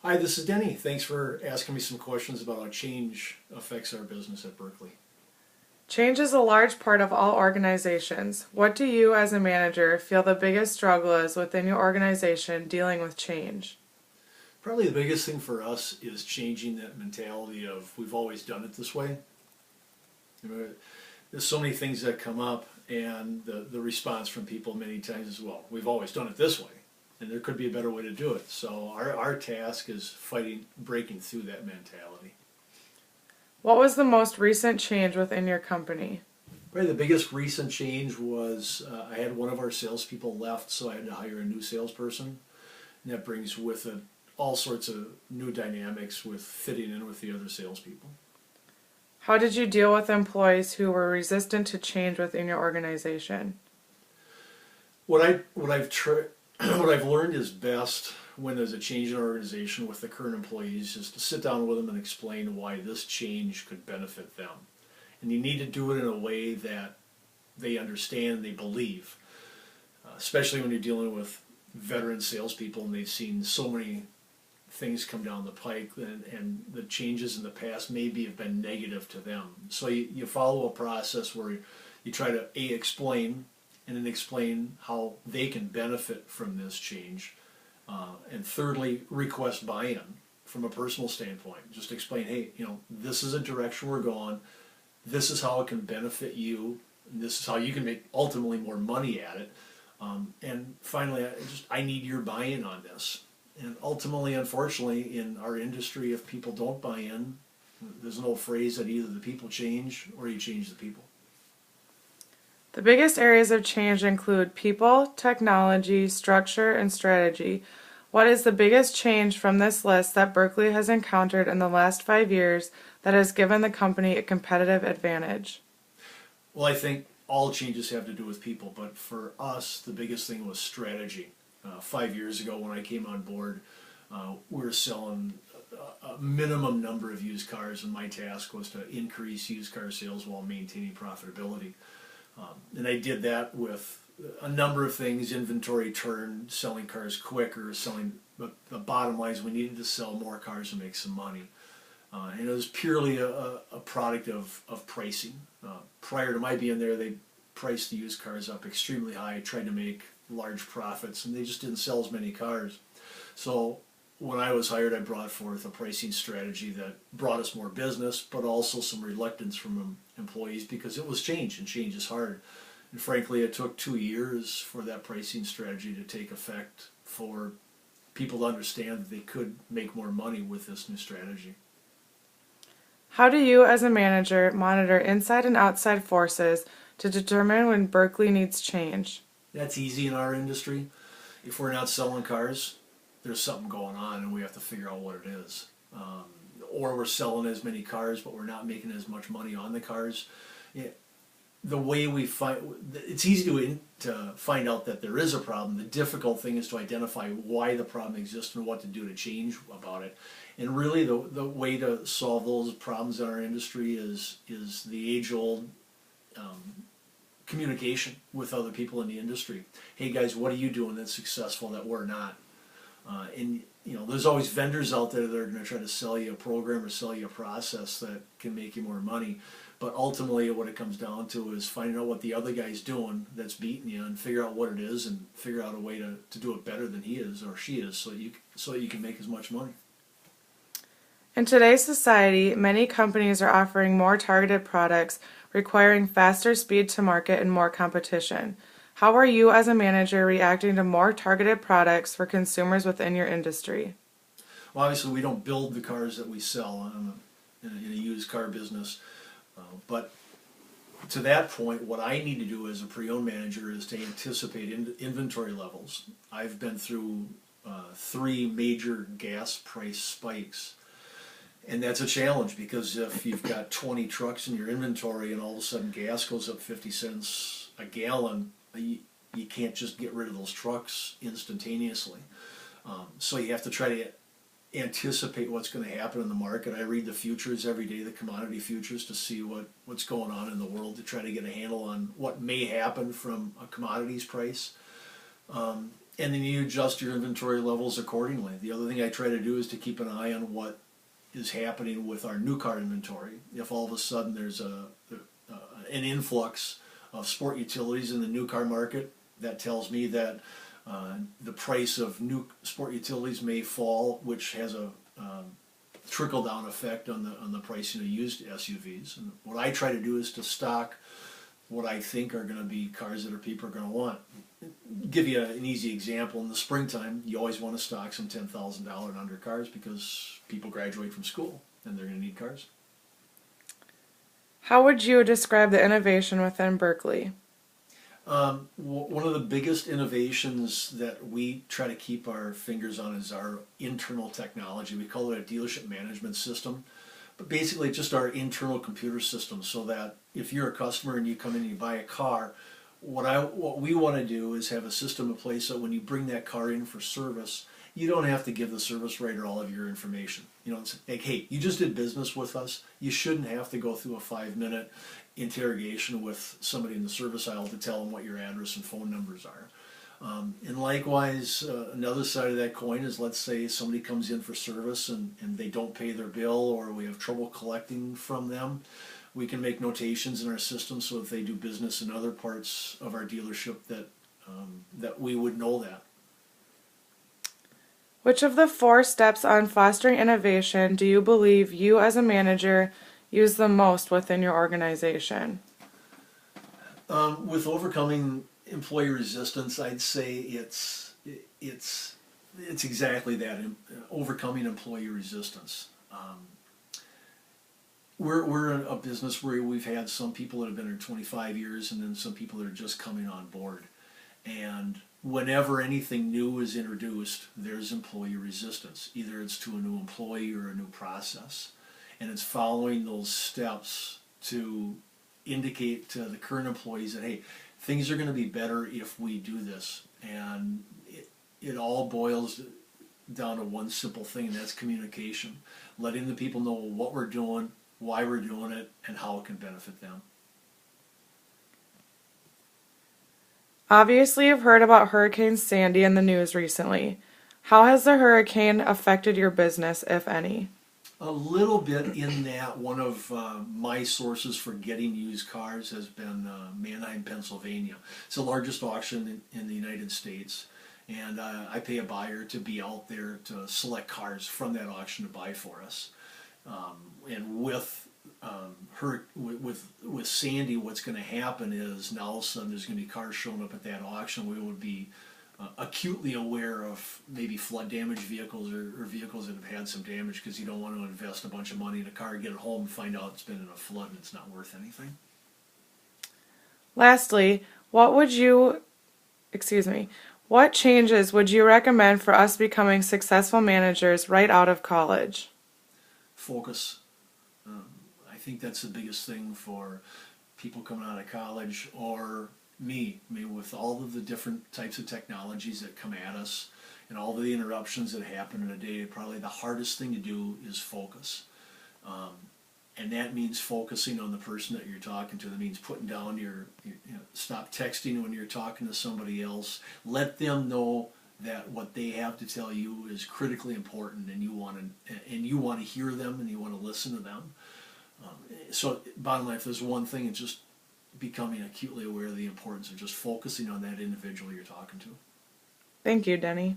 Hi, this is Denny. Thanks for asking me some questions about how change affects our business at Berkeley. Change is a large part of all organizations. What do you, as a manager, feel the biggest struggle is within your organization dealing with change? Probably the biggest thing for us is changing that mentality of we've always done it this way. You know, there's so many things that come up, and the response from people many times is, well, we've always done it this way, and there could be a better way to do it. So our task is breaking through that mentality. What was the most recent change within your company? Probably the biggest recent change was I had one of our salespeople left, so I had to hire a new salesperson. And that brings with it all sorts of new dynamics with fitting in with the other salespeople. How did you deal with employees who were resistant to change within your organization? What what I've learned is best when there's a change in our organization with the current employees is to sit down with them and explain why this change could benefit them. And you need to do it in a way that they understand, they believe, especially when you're dealing with veteran salespeople and they've seen so many things come down the pike, and the changes in the past maybe have been negative to them. So you follow a process where you try to explain, and then explain how they can benefit from this change. And thirdly, request buy-in from a personal standpoint. Just explain, hey, this is a direction we're going. This is how it can benefit you. And this is how you can make ultimately more money at it. And finally, I need your buy-in on this. And ultimately, unfortunately, in our industry, if people don't buy in, there's an old phrase that either the people change or you change the people. The biggest areas of change include people, technology, structure, and strategy. What is the biggest change from this list that Berkeley has encountered in the last 5 years that has given the company a competitive advantage? Well, I think all changes have to do with people, but for us, the biggest thing was strategy. 5 years ago, when I came on board, we were selling a minimum number of used cars, and my task was to increase used car sales while maintaining profitability. And I did that with a number of things: inventory turn, selling cars quicker, but the bottom line is we needed to sell more cars and make some money. And it was purely a product of pricing. Prior to my being there, they priced the used cars up extremely high, tried to make large profits, and they just didn't sell as many cars. So when I was hired, I brought forth a pricing strategy that brought us more business, but also some reluctance from employees because it was change, and change is hard. And frankly, it took 2 years for that pricing strategy to take effect, for people to understand that they could make more money with this new strategy. How do you, as a manager, monitor inside and outside forces to determine when Berkeley needs change? That's easy in our industry. If we're not selling cars, there's something going on, and we have to figure out what it is. Or we're selling as many cars, but we're not making as much money on the cars. Yeah, the way we find it's easy to find out that there is a problem. The difficult thing is to identify why the problem exists and what to do to change about it. And really, the way to solve those problems in our industry is the age-old communication with other people in the industry. Hey guys, what are you doing that's successful that we're not? And there's always vendors out there that are going to try to sell you a program or sell you a process that can make you more money. But ultimately, what it comes down to is finding out what the other guy's doing that's beating you, and figure out what it is, and figure out a way to do it better than he is or she is, so you can make as much money. In today's society, many companies are offering more targeted products, requiring faster speed to market and more competition. How are you, as a manager, reacting to more targeted products for consumers within your industry? Well, obviously, we don't build the cars that we sell in a used car business, but to that point, what I need to do as a pre-owned manager is to anticipate inventory levels. I've been through 3 major gas price spikes. And that's a challenge, because if you've got 20 trucks in your inventory and all of a sudden gas goes up 50 cents a gallon, you can't just get rid of those trucks instantaneously. So you have to try to anticipate what's going to happen in the market. I read the futures every day, the commodity futures, to see what's going on in the world, to try to get a handle on what may happen from a commodities price. And then you adjust your inventory levels accordingly. The other thing I try to do is to keep an eye on what is happening with our new car inventory. If all of a sudden there's an influx of sport utilities in the new car market, that tells me that the price of new sport utilities may fall, which has a trickle down effect on the pricing of used SUVs. And what I try to do is to stock what I think are going to be cars that people are going to want. Give you an easy example. In the springtime, you always want to stock some $10,000 and under cars because people graduate from school and they're going to need cars. How would you describe the innovation within Berkley? One of the biggest innovations that we try to keep our fingers on is our internal technology. We call it a dealership management system, but basically it's just our internal computer system, so that if you're a customer and you come in and you buy a car, what we want to do is have a system in place so when you bring that car in for service, you don't have to give the service writer all of your information. You know, it's like, hey, you just did business with us. You shouldn't have to go through a 5-minute interrogation with somebody in the service aisle to tell them what your address and phone numbers are. And likewise, another side of that coin is, let's say somebody comes in for service and they don't pay their bill, or we have trouble collecting from them. We can make notations in our system so if they do business in other parts of our dealership that we would know that. Which of the 4 steps on fostering innovation do you believe you as a manager use the most within your organization? With overcoming employee resistance, I'd say it's exactly that, overcoming employee resistance. We're a business where we've had some people that have been here 25 years and then some people that are just coming on board. And whenever anything new is introduced, there's employee resistance. Either it's to a new employee or a new process. And it's following those steps to indicate to the current employees that, hey, things are going to be better if we do this. And it all boils down to one simple thing, and that's communication. Letting the people know what we're doing, why we're doing it, and how it can benefit them. Obviously, you've heard about Hurricane Sandy in the news recently. How has the hurricane affected your business, if any? A little bit, in that one of my sources for getting used cars has been Manheim, Pennsylvania. It's the largest auction in the United States, and I pay a buyer to be out there to select cars from that auction to buy for us. And with Sandy, what's going to happen is now all of a sudden there's going to be cars showing up at that auction. We would be acutely aware of maybe flood damaged vehicles or vehicles that have had some damage, because you don't want to invest a bunch of money in a car, get it home, and find out it's been in a flood and it's not worth anything. Lastly, what changes would you recommend for us becoming successful managers right out of college? Focus. I think that's the biggest thing for people coming out of college, or me. I mean, with all of the different types of technologies that come at us and all of the interruptions that happen in a day, probably the hardest thing to do is focus. And that means focusing on the person that you're talking to. That means putting down stop texting when you're talking to somebody else. Let them know that what they have to tell you is critically important, and you want to hear them and you want to listen to them. So bottom line, if there's one thing, it's just becoming acutely aware of the importance of just focusing on that individual you're talking to. Thank you, Denny.